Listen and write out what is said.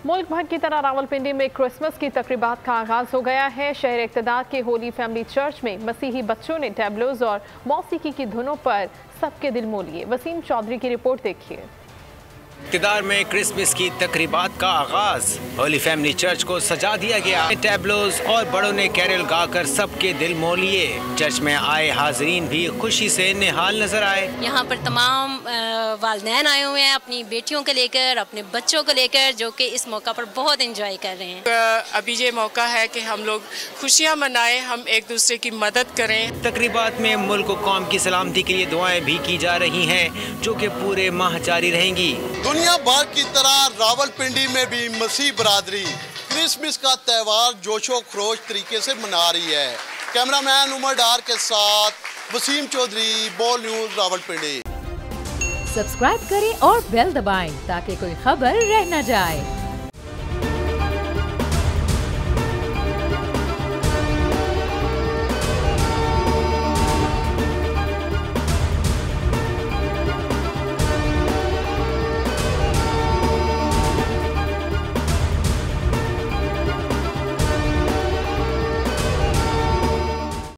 मुल्क भर की तरह रावलपिंडी में क्रिसमस की तकरीबात का आगाज हो गया है। शहर इक़्तिदार के होली फैमिली चर्च में मसीही बच्चों ने टैबलोज और मौसीकी की धुनों पर सबके दिल मोह लिए। वसीम चौधरी की रिपोर्ट देखिए। इक़्तिदार में क्रिसमस की तकरीबात का आगाज। होली फैमिली चर्च को सजा दिया गया। टैबलोज और बड़ों ने कैरल गाकर सबके दिल मोह लिए। चर्च में आए हाजरीन भी खुशी से निहाल नजर आए। यहाँ पर तमाम वालिदैन आए हुए हैं अपनी बेटियों को लेकर, अपने बच्चों को लेकर, जो कि इस मौका पर बहुत एंजॉय कर रहे हैं। अभी ये मौका है कि हम लोग खुशियाँ मनाएं, हम एक दूसरे की मदद करें। तकरीबात में मुल्क और कौम की सलामती के लिए दुआएं भी की जा रही हैं, जो कि पूरे माह जारी रहेंगी। दुनिया भर की तरह रावलपिंडी में भी मसीह बरादरी क्रिसमस का त्यौहार जोशो खरोश तरीके से मना रही है। कैमरामैन उमर डार के साथ वसीम चौधरी, बोल न्यूज, रावलपिंडी। सब्सक्राइब करें और बेल दबाएं ताकि कोई खबर रह न जाए।